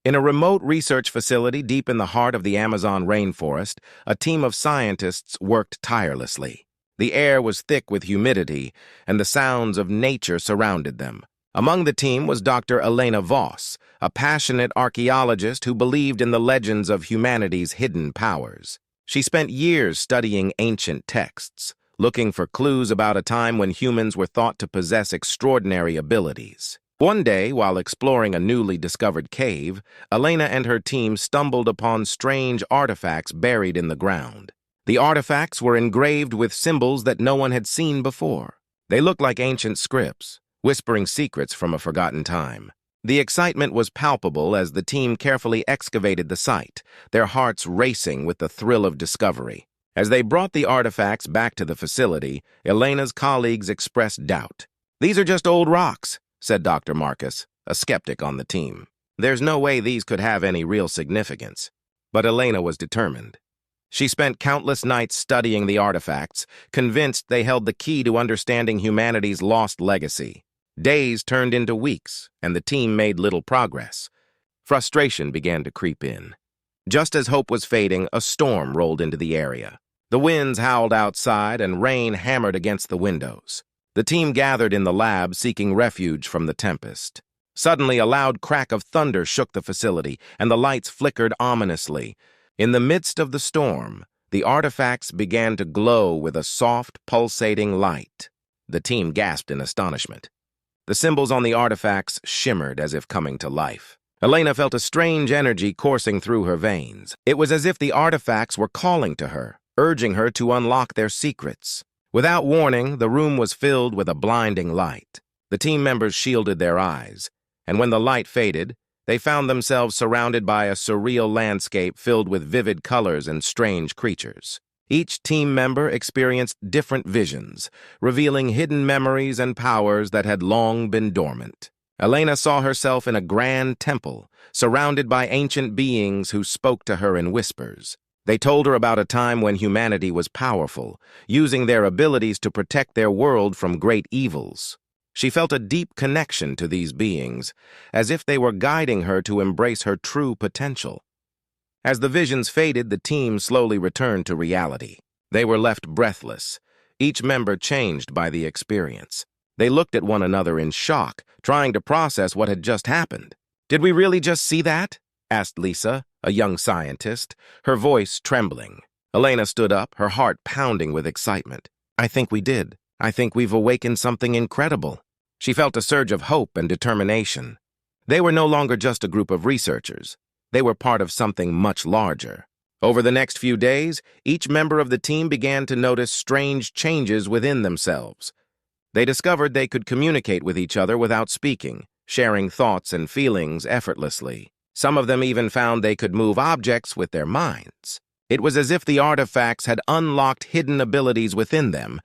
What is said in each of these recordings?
In a remote research facility deep in the heart of the Amazon rainforest, a team of scientists worked tirelessly. The air was thick with humidity, and the sounds of nature surrounded them. Among the team was Dr. Elena Voss, a passionate archaeologist who believed in the legends of humanity's hidden powers. She spent years studying ancient texts, looking for clues about a time when humans were thought to possess extraordinary abilities. One day, while exploring a newly discovered cave, Elena and her team stumbled upon strange artifacts buried in the ground. The artifacts were engraved with symbols that no one had seen before. They looked like ancient scripts, whispering secrets from a forgotten time. The excitement was palpable as the team carefully excavated the site, their hearts racing with the thrill of discovery. As they brought the artifacts back to the facility, Elena's colleagues expressed doubt. "These are just old rocks," said Dr. Marcus, a skeptic on the team. "There's no way these could have any real significance." But Elena was determined. She spent countless nights studying the artifacts, convinced they held the key to understanding humanity's lost legacy. Days turned into weeks, and the team made little progress. Frustration began to creep in. Just as hope was fading, a storm rolled into the area. The winds howled outside, and rain hammered against the windows. The team gathered in the lab, seeking refuge from the tempest. Suddenly, a loud crack of thunder shook the facility, and the lights flickered ominously. In the midst of the storm, the artifacts began to glow with a soft, pulsating light. The team gasped in astonishment. The symbols on the artifacts shimmered as if coming to life. Elena felt a strange energy coursing through her veins. It was as if the artifacts were calling to her, urging her to unlock their secrets. Without warning, the room was filled with a blinding light. The team members shielded their eyes, and when the light faded, they found themselves surrounded by a surreal landscape filled with vivid colors and strange creatures. Each team member experienced different visions, revealing hidden memories and powers that had long been dormant. Elena saw herself in a grand temple, surrounded by ancient beings who spoke to her in whispers. They told her about a time when humanity was powerful, using their abilities to protect their world from great evils. She felt a deep connection to these beings, as if they were guiding her to embrace her true potential. As the visions faded, the team slowly returned to reality. They were left breathless, each member changed by the experience. They looked at one another in shock, trying to process what had just happened. "Did we really just see that?" asked Lisa, a young scientist, her voice trembling. Elena stood up, her heart pounding with excitement. "I think we did. I think we've awakened something incredible." She felt a surge of hope and determination. They were no longer just a group of researchers. They were part of something much larger. Over the next few days, each member of the team began to notice strange changes within themselves. They discovered they could communicate with each other without speaking, sharing thoughts and feelings effortlessly. Some of them even found they could move objects with their minds. It was as if the artifacts had unlocked hidden abilities within them,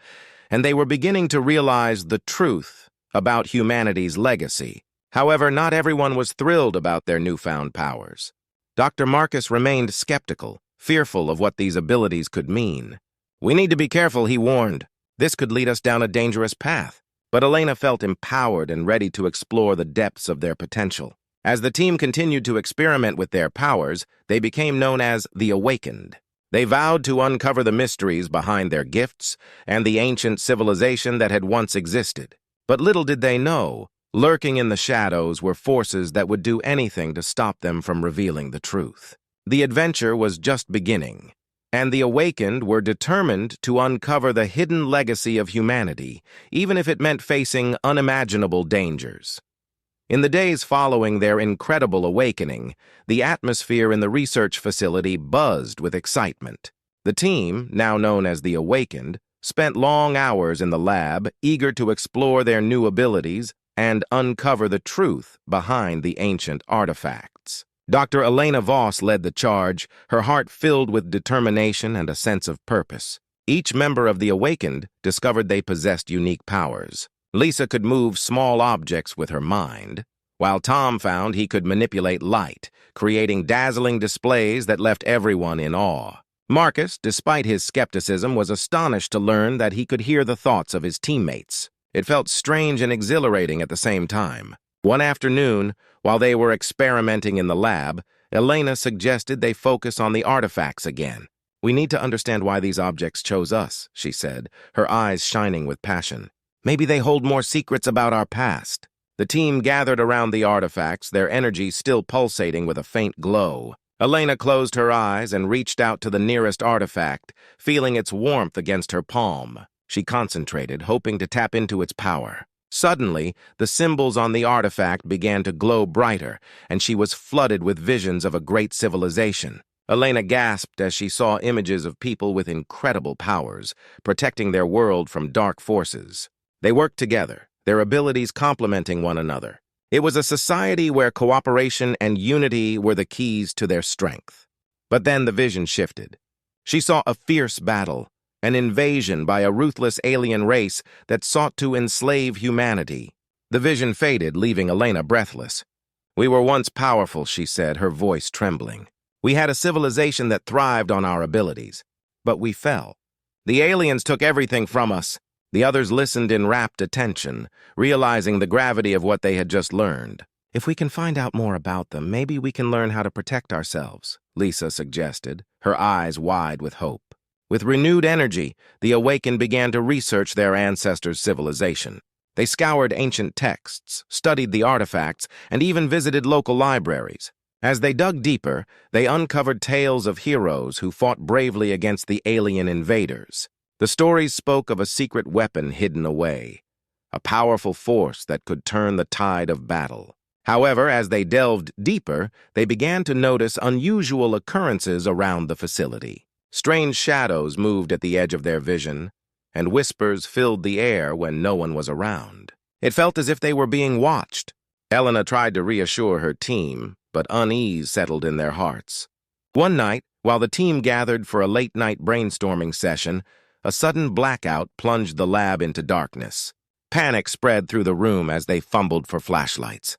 and they were beginning to realize the truth about humanity's legacy. However, not everyone was thrilled about their newfound powers. Dr. Marcus remained skeptical, fearful of what these abilities could mean. "We need to be careful," he warned. "This could lead us down a dangerous path." But Elena felt empowered and ready to explore the depths of their potential. As the team continued to experiment with their powers, they became known as the Awakened. They vowed to uncover the mysteries behind their gifts and the ancient civilization that had once existed. But little did they know, lurking in the shadows were forces that would do anything to stop them from revealing the truth. The adventure was just beginning, and the Awakened were determined to uncover the hidden legacy of humanity, even if it meant facing unimaginable dangers. In the days following their incredible awakening, the atmosphere in the research facility buzzed with excitement. The team, now known as the Awakened, spent long hours in the lab, eager to explore their new abilities and uncover the truth behind the ancient artifacts. Dr. Elena Voss led the charge, her heart filled with determination and a sense of purpose. Each member of the Awakened discovered they possessed unique powers. Lisa could move small objects with her mind, while Tom found he could manipulate light, creating dazzling displays that left everyone in awe. Marcus, despite his skepticism, was astonished to learn that he could hear the thoughts of his teammates. It felt strange and exhilarating at the same time. One afternoon, while they were experimenting in the lab, Elena suggested they focus on the artifacts again. "We need to understand why these objects chose us," she said, her eyes shining with passion. "Maybe they hold more secrets about our past." The team gathered around the artifacts, their energy still pulsating with a faint glow. Elena closed her eyes and reached out to the nearest artifact, feeling its warmth against her palm. She concentrated, hoping to tap into its power. Suddenly, the symbols on the artifact began to glow brighter, and she was flooded with visions of a great civilization. Elena gasped as she saw images of people with incredible powers, protecting their world from dark forces. They worked together, their abilities complementing one another. It was a society where cooperation and unity were the keys to their strength. But then the vision shifted. She saw a fierce battle, an invasion by a ruthless alien race that sought to enslave humanity. The vision faded, leaving Elena breathless. "We were once powerful," she said, her voice trembling. "We had a civilization that thrived on our abilities. But we fell. The aliens took everything from us." The others listened in rapt attention, realizing the gravity of what they had just learned. "If we can find out more about them, maybe we can learn how to protect ourselves," Lisa suggested, her eyes wide with hope. With renewed energy, the Awakened began to research their ancestors' civilization. They scoured ancient texts, studied the artifacts, and even visited local libraries. As they dug deeper, they uncovered tales of heroes who fought bravely against the alien invaders. The stories spoke of a secret weapon hidden away, a powerful force that could turn the tide of battle. However, as they delved deeper, they began to notice unusual occurrences around the facility. Strange shadows moved at the edge of their vision, and whispers filled the air when no one was around. It felt as if they were being watched. Elena tried to reassure her team, but unease settled in their hearts. One night, while the team gathered for a late-night brainstorming session, a sudden blackout plunged the lab into darkness. Panic spread through the room as they fumbled for flashlights.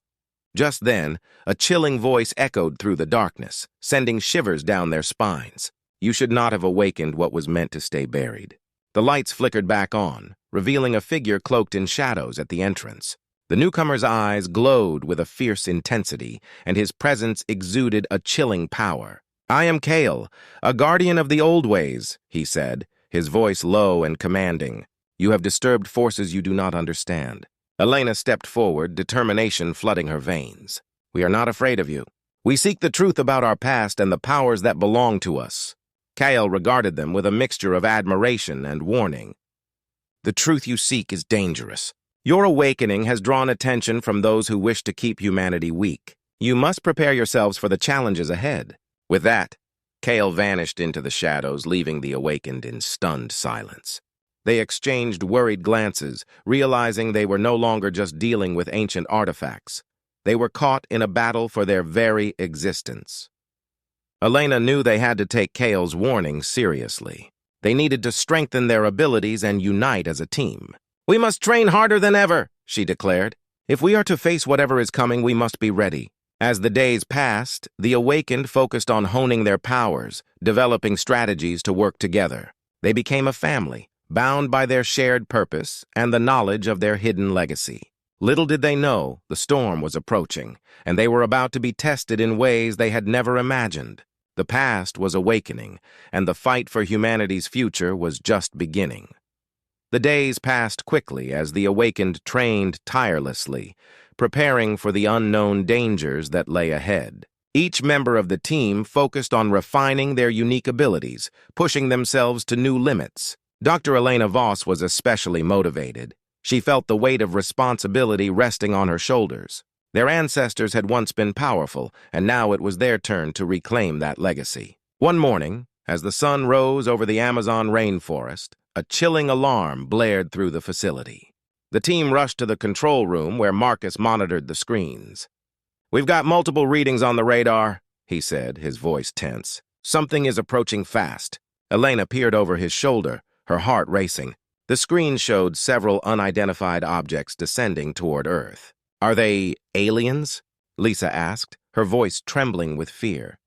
Just then, a chilling voice echoed through the darkness, sending shivers down their spines. "You should not have awakened what was meant to stay buried." The lights flickered back on, revealing a figure cloaked in shadows at the entrance. The newcomer's eyes glowed with a fierce intensity, and his presence exuded a chilling power. "I am Kale, a guardian of the old ways," he said, his voice low and commanding. "You have disturbed forces you do not understand." Elena stepped forward, determination flooding her veins. "We are not afraid of you. We seek the truth about our past and the powers that belong to us." Kale regarded them with a mixture of admiration and warning. "The truth you seek is dangerous. Your awakening has drawn attention from those who wish to keep humanity weak. You must prepare yourselves for the challenges ahead." With that, Kale vanished into the shadows, leaving the Awakened in stunned silence. They exchanged worried glances, realizing they were no longer just dealing with ancient artifacts. They were caught in a battle for their very existence. Elena knew they had to take Kale's warning seriously. They needed to strengthen their abilities and unite as a team. "We must train harder than ever," she declared. "If we are to face whatever is coming, we must be ready." As the days passed, the Awakened focused on honing their powers, developing strategies to work together. They became a family, bound by their shared purpose and the knowledge of their hidden legacy. Little did they know, the storm was approaching, and they were about to be tested in ways they had never imagined. The past was awakening, and the fight for humanity's future was just beginning. The days passed quickly as the Awakened trained tirelessly, preparing for the unknown dangers that lay ahead. Each member of the team focused on refining their unique abilities, pushing themselves to new limits. Dr. Elena Voss was especially motivated. She felt the weight of responsibility resting on her shoulders. Their ancestors had once been powerful, and now it was their turn to reclaim that legacy. One morning, as the sun rose over the Amazon rainforest, a chilling alarm blared through the facility. The team rushed to the control room where Marcus monitored the screens. "We've got multiple readings on the radar," he said, his voice tense. "Something is approaching fast." Elena peered over his shoulder, her heart racing. The screen showed several unidentified objects descending toward Earth. "Are they aliens?" Lisa asked, her voice trembling with fear.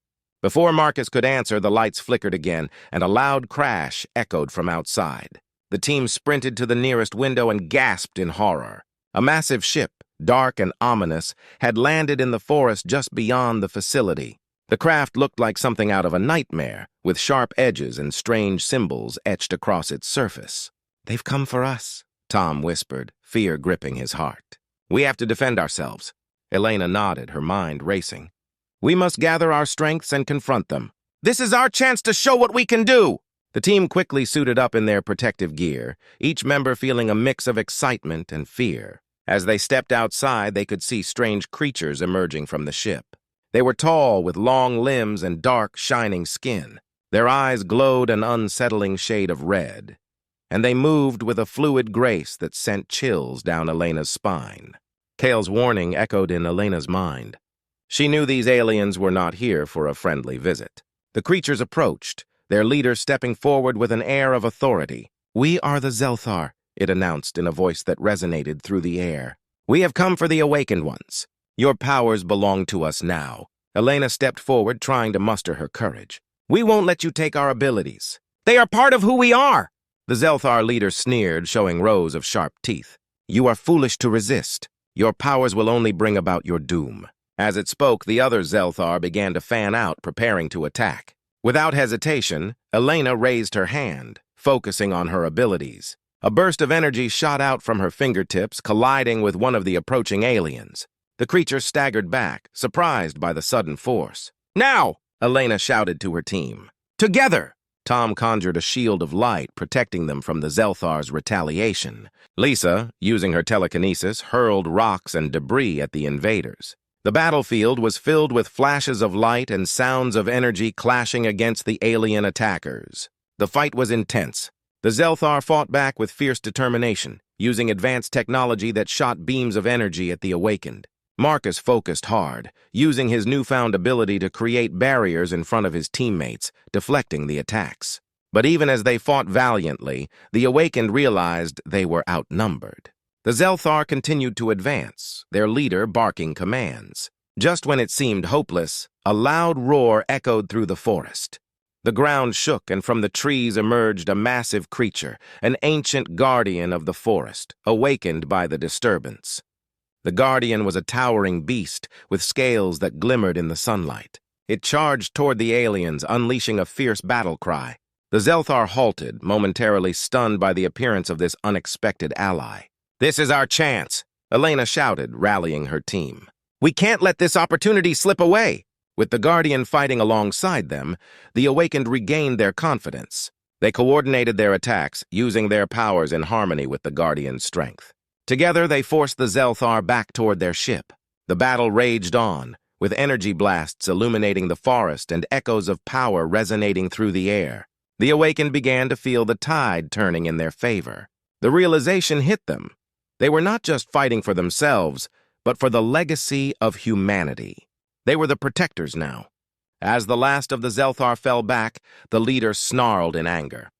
Before Marcus could answer, the lights flickered again, and a loud crash echoed from outside. The team sprinted to the nearest window and gasped in horror. A massive ship, dark and ominous, had landed in the forest just beyond the facility. The craft looked like something out of a nightmare, with sharp edges and strange symbols etched across its surface. "They've come for us," Tom whispered, fear gripping his heart. "We have to defend ourselves." Elena nodded, her mind racing. "We must gather our strengths and confront them. This is our chance to show what we can do!" The team quickly suited up in their protective gear, each member feeling a mix of excitement and fear. As they stepped outside, they could see strange creatures emerging from the ship. They were tall, with long limbs and dark, shining skin. Their eyes glowed an unsettling shade of red, and they moved with a fluid grace that sent chills down Elena's spine. Kale's warning echoed in Elena's mind. She knew these aliens were not here for a friendly visit. The creatures approached, their leader stepping forward with an air of authority. "We are the Zelthar," it announced in a voice that resonated through the air. "We have come for the awakened ones. Your powers belong to us now." Elena stepped forward, trying to muster her courage. "We won't let you take our abilities. They are part of who we are!" The Zelthar leader sneered, showing rows of sharp teeth. "You are foolish to resist. Your powers will only bring about your doom." As it spoke, the other Zelthar began to fan out, preparing to attack. Without hesitation, Elena raised her hand, focusing on her abilities. A burst of energy shot out from her fingertips, colliding with one of the approaching aliens. The creature staggered back, surprised by the sudden force. "Now!" Elena shouted to her team. "Together!" Tom conjured a shield of light, protecting them from the Zelthar's retaliation. Lisa, using her telekinesis, hurled rocks and debris at the invaders. The battlefield was filled with flashes of light and sounds of energy clashing against the alien attackers. The fight was intense. The Zelthar fought back with fierce determination, using advanced technology that shot beams of energy at the awakened. Marcus focused hard, using his newfound ability to create barriers in front of his teammates, deflecting the attacks. But even as they fought valiantly, the awakened realized they were outnumbered. The Zelthar continued to advance, their leader barking commands. Just when it seemed hopeless, a loud roar echoed through the forest. The ground shook, and from the trees emerged a massive creature, an ancient guardian of the forest, awakened by the disturbance. The guardian was a towering beast with scales that glimmered in the sunlight. It charged toward the aliens, unleashing a fierce battle cry. The Zelthar halted, momentarily stunned by the appearance of this unexpected ally. "This is our chance," Elena shouted, rallying her team. "We can't let this opportunity slip away." With the Guardian fighting alongside them, the awakened regained their confidence. They coordinated their attacks, using their powers in harmony with the Guardian's strength. Together, they forced the Zelthar back toward their ship. The battle raged on, with energy blasts illuminating the forest and echoes of power resonating through the air. The awakened began to feel the tide turning in their favor. The realization hit them. They were not just fighting for themselves, but for the legacy of humanity. They were the protectors now. As the last of the Zelthar fell back, the leader snarled in anger.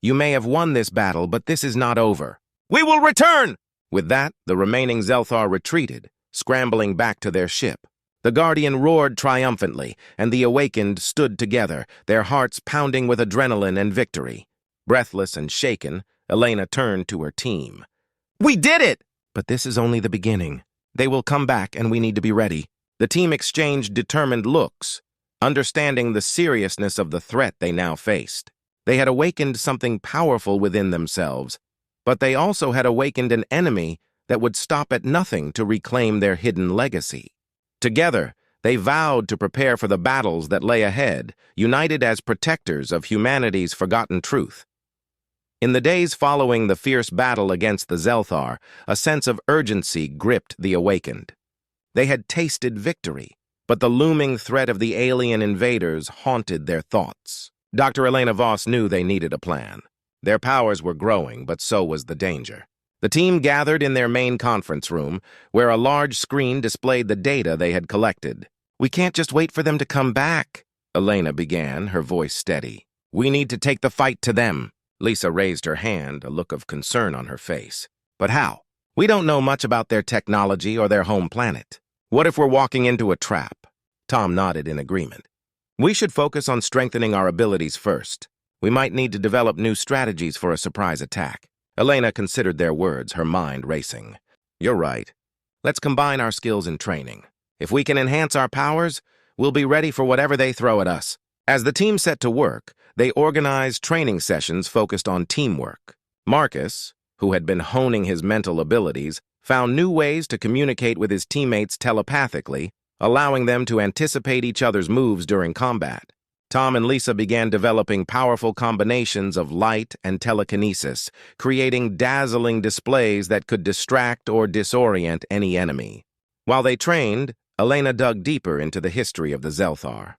"You may have won this battle, but this is not over. We will return!" With that, the remaining Zelthar retreated, scrambling back to their ship. The Guardian roared triumphantly, and the awakened stood together, their hearts pounding with adrenaline and victory. Breathless and shaken, Elena turned to her team. "We did it!" "But this is only the beginning. They will come back, and we need to be ready." The team exchanged determined looks, understanding the seriousness of the threat they now faced. They had awakened something powerful within themselves, but they also had awakened an enemy that would stop at nothing to reclaim their hidden legacy. Together, they vowed to prepare for the battles that lay ahead, united as protectors of humanity's forgotten truth. In the days following the fierce battle against the Zelthar, a sense of urgency gripped the awakened. They had tasted victory, but the looming threat of the alien invaders haunted their thoughts. Dr. Elena Voss knew they needed a plan. Their powers were growing, but so was the danger. The team gathered in their main conference room, where a large screen displayed the data they had collected. "We can't just wait for them to come back," Elena began, her voice steady. "We need to take the fight to them." Lisa raised her hand, a look of concern on her face. "But how? We don't know much about their technology or their home planet. What if we're walking into a trap?" Tom nodded in agreement. "We should focus on strengthening our abilities first. We might need to develop new strategies for a surprise attack." Elena considered their words, her mind racing. "You're right. Let's combine our skills in training. If we can enhance our powers, we'll be ready for whatever they throw at us. As the team set to work, they organized training sessions focused on teamwork. Marcus, who had been honing his mental abilities, found new ways to communicate with his teammates telepathically, allowing them to anticipate each other's moves during combat. Tom and Lisa began developing powerful combinations of light and telekinesis, creating dazzling displays that could distract or disorient any enemy. While they trained, Elena dug deeper into the history of the Zelthar.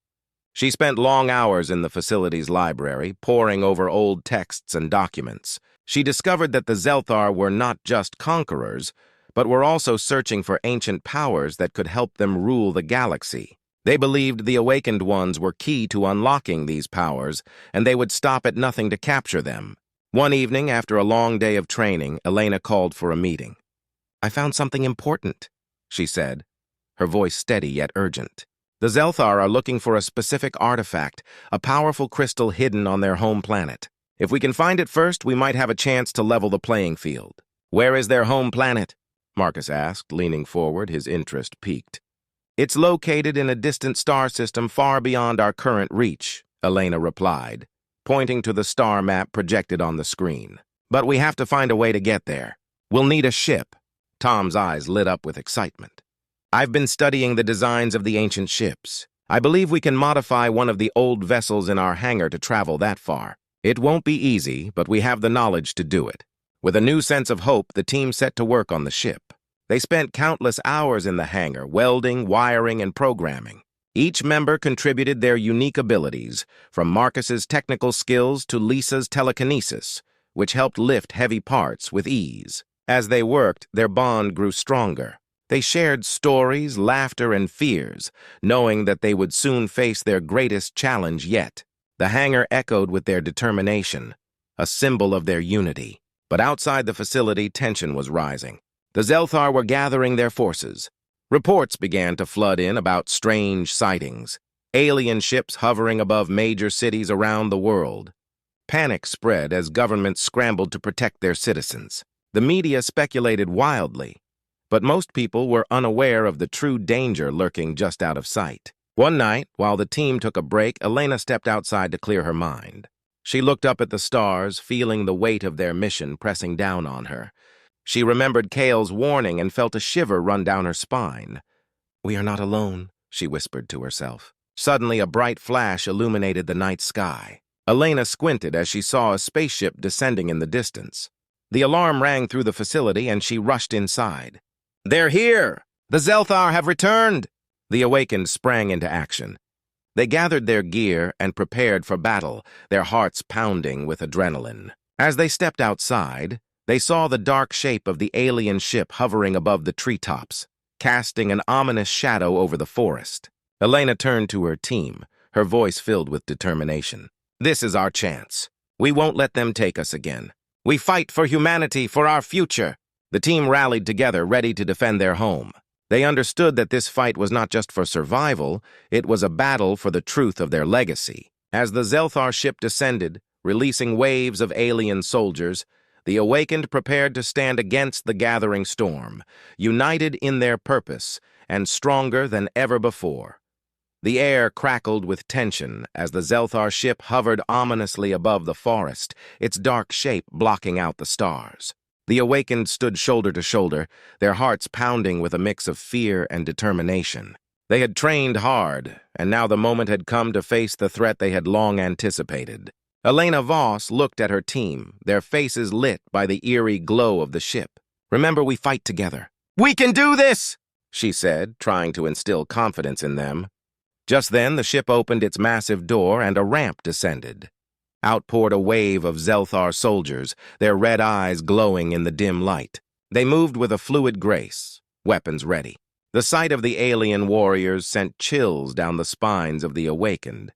She spent long hours in the facility's library, poring over old texts and documents. She discovered that the Zelthar were not just conquerors, but were also searching for ancient powers that could help them rule the galaxy. They believed the Awakened Ones were key to unlocking these powers, and they would stop at nothing to capture them. One evening, after a long day of training, Elena called for a meeting. "I found something important," she said, her voice steady yet urgent. "The Zelthar are looking for a specific artifact, a powerful crystal hidden on their home planet. If we can find it first, we might have a chance to level the playing field." "Where is their home planet?" Marcus asked, leaning forward, his interest piqued. "It's located in a distant star system far beyond our current reach," Elena replied, pointing to the star map projected on the screen. "But we have to find a way to get there. We'll need a ship." Tom's eyes lit up with excitement. "I've been studying the designs of the ancient ships. I believe we can modify one of the old vessels in our hangar to travel that far. It won't be easy, but we have the knowledge to do it." With a new sense of hope, the team set to work on the ship. They spent countless hours in the hangar, welding, wiring, and programming. Each member contributed their unique abilities, from Marcus's technical skills to Lisa's telekinesis, which helped lift heavy parts with ease. As they worked, their bond grew stronger. They shared stories, laughter, and fears, knowing that they would soon face their greatest challenge yet. The hangar echoed with their determination, a symbol of their unity. But outside the facility, tension was rising. The Zelthar were gathering their forces. Reports began to flood in about strange sightings, alien ships hovering above major cities around the world. Panic spread as governments scrambled to protect their citizens. The media speculated wildly, but most people were unaware of the true danger lurking just out of sight. One night, while the team took a break, Elena stepped outside to clear her mind. She looked up at the stars, feeling the weight of their mission pressing down on her. She remembered Kale's warning and felt a shiver run down her spine. "We are not alone," she whispered to herself. Suddenly, a bright flash illuminated the night sky. Elena squinted as she saw a spaceship descending in the distance. The alarm rang through the facility, and she rushed inside. "They're here! The Zelthar have returned!" The Awakened sprang into action. They gathered their gear and prepared for battle, their hearts pounding with adrenaline. As they stepped outside, they saw the dark shape of the alien ship hovering above the treetops, casting an ominous shadow over the forest. Elena turned to her team, her voice filled with determination. "This is our chance. We won't let them take us again. We fight for humanity, for our future." The team rallied together, ready to defend their home. They understood that this fight was not just for survival, it was a battle for the truth of their legacy. As the Zelthar ship descended, releasing waves of alien soldiers, the Awakened prepared to stand against the gathering storm, united in their purpose and stronger than ever before. The air crackled with tension as the Zelthar ship hovered ominously above the forest, its dark shape blocking out the stars. The Awakened stood shoulder to shoulder, their hearts pounding with a mix of fear and determination. They had trained hard, and now the moment had come to face the threat they had long anticipated. Elena Voss looked at her team, their faces lit by the eerie glow of the ship. "Remember, we fight together." "We can do this!" she said, trying to instill confidence in them. Just then, the ship opened its massive door and a ramp descended. Out poured a wave of Zelthar soldiers, their red eyes glowing in the dim light. They moved with a fluid grace, weapons ready. The sight of the alien warriors sent chills down the spines of the Awakened,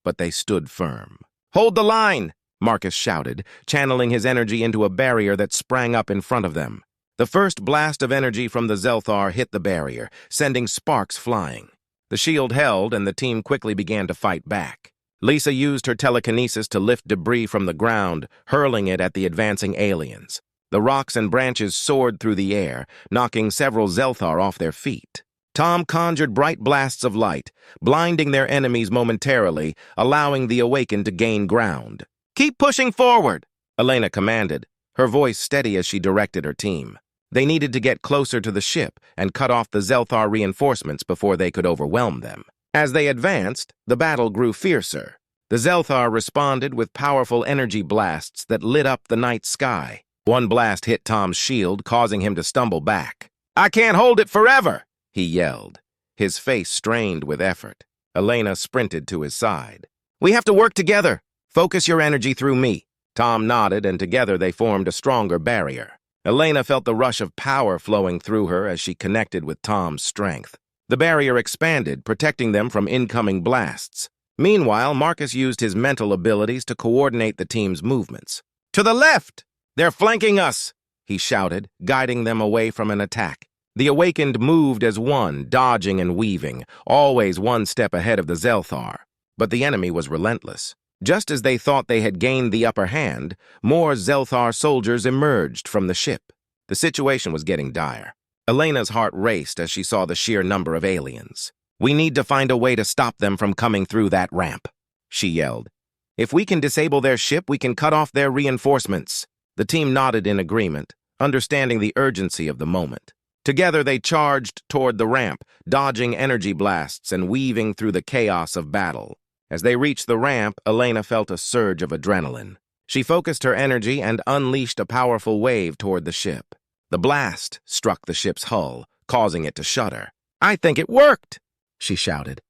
but they stood firm. "Hold the line!" Marcus shouted, channeling his energy into a barrier that sprang up in front of them. The first blast of energy from the Zelthar hit the barrier, sending sparks flying. The shield held, and the team quickly began to fight back. Lisa used her telekinesis to lift debris from the ground, hurling it at the advancing aliens. The rocks and branches soared through the air, knocking several Zelthar off their feet. Tom conjured bright blasts of light, blinding their enemies momentarily, allowing the awakened to gain ground. "Keep pushing forward," Elena commanded, her voice steady as she directed her team. They needed to get closer to the ship and cut off the Zelthar reinforcements before they could overwhelm them. As they advanced, the battle grew fiercer. The Zelthar responded with powerful energy blasts that lit up the night sky. One blast hit Tom's shield, causing him to stumble back. "I can't hold it forever!" he yelled, his face strained with effort. Elena sprinted to his side. "We have to work together. Focus your energy through me." Tom nodded, and together they formed a stronger barrier. Elena felt the rush of power flowing through her as she connected with Tom's strength. The barrier expanded, protecting them from incoming blasts. Meanwhile, Marcus used his mental abilities to coordinate the team's movements. "To the left! They're flanking us!" he shouted, guiding them away from an attack. The awakened moved as one, dodging and weaving, always one step ahead of the Zelthar. But the enemy was relentless. Just as they thought they had gained the upper hand, more Zelthar soldiers emerged from the ship. The situation was getting dire. Elena's heart raced as she saw the sheer number of aliens. "We need to find a way to stop them from coming through that ramp," she yelled. "If we can disable their ship, we can cut off their reinforcements." The team nodded in agreement, understanding the urgency of the moment. Together they charged toward the ramp, dodging energy blasts and weaving through the chaos of battle. As they reached the ramp, Elena felt a surge of adrenaline. She focused her energy and unleashed a powerful wave toward the ship. The blast struck the ship's hull, causing it to shudder. "I think it worked!" she shouted.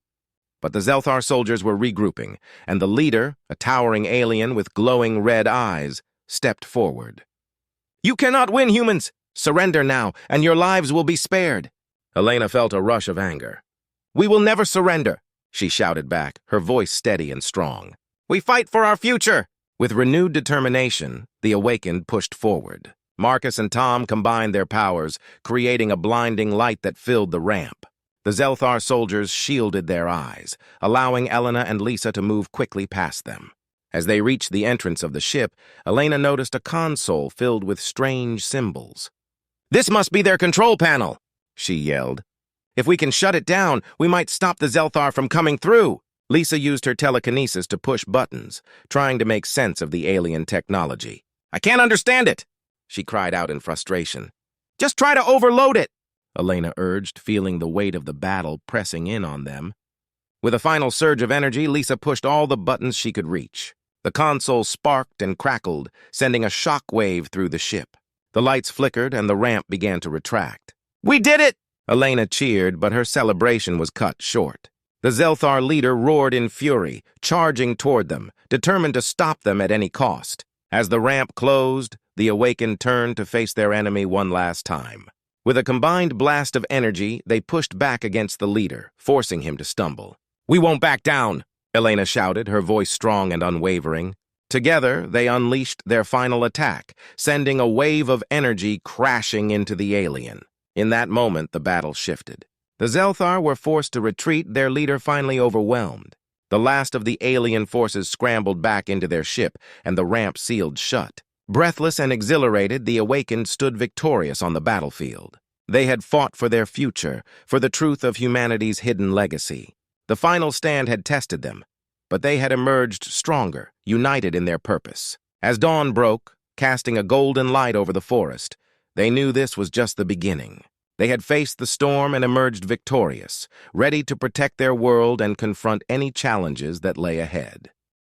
But the Zelthar soldiers were regrouping, and the leader, a towering alien with glowing red eyes, stepped forward. "You cannot win, humans! Surrender now, and your lives will be spared." Elena felt a rush of anger. "We will never surrender," she shouted back, her voice steady and strong. "We fight for our future!" With renewed determination, the awakened pushed forward. Marcus and Tom combined their powers, creating a blinding light that filled the ramp. The Zelthar soldiers shielded their eyes, allowing Elena and Lisa to move quickly past them. As they reached the entrance of the ship, Elena noticed a console filled with strange symbols. "This must be their control panel," she yelled. "If we can shut it down, we might stop the Zelthar from coming through." Lisa used her telekinesis to push buttons, trying to make sense of the alien technology. "I can't understand it," she cried out in frustration. "Just try to overload it," Elena urged, feeling the weight of the battle pressing in on them. With a final surge of energy, Lisa pushed all the buttons she could reach. The console sparked and crackled, sending a shock wave through the ship. The lights flickered and the ramp began to retract. "We did it!" Elena cheered, but her celebration was cut short. The Zelthar leader roared in fury, charging toward them, determined to stop them at any cost. As the ramp closed, the awakened turned to face their enemy one last time. With a combined blast of energy, they pushed back against the leader, forcing him to stumble. "We won't back down!" Elena shouted, her voice strong and unwavering. Together, they unleashed their final attack, sending a wave of energy crashing into the alien. In that moment, the battle shifted. The Zelthar were forced to retreat, their leader finally overwhelmed. The last of the alien forces scrambled back into their ship, and the ramp sealed shut. Breathless and exhilarated, the awakened stood victorious on the battlefield. They had fought for their future, for the truth of humanity's hidden legacy. The final stand had tested them, but they had emerged stronger, united in their purpose. As dawn broke, casting a golden light over the forest, they knew this was just the beginning. They had faced the storm and emerged victorious, ready to protect their world and confront any challenges that lay ahead.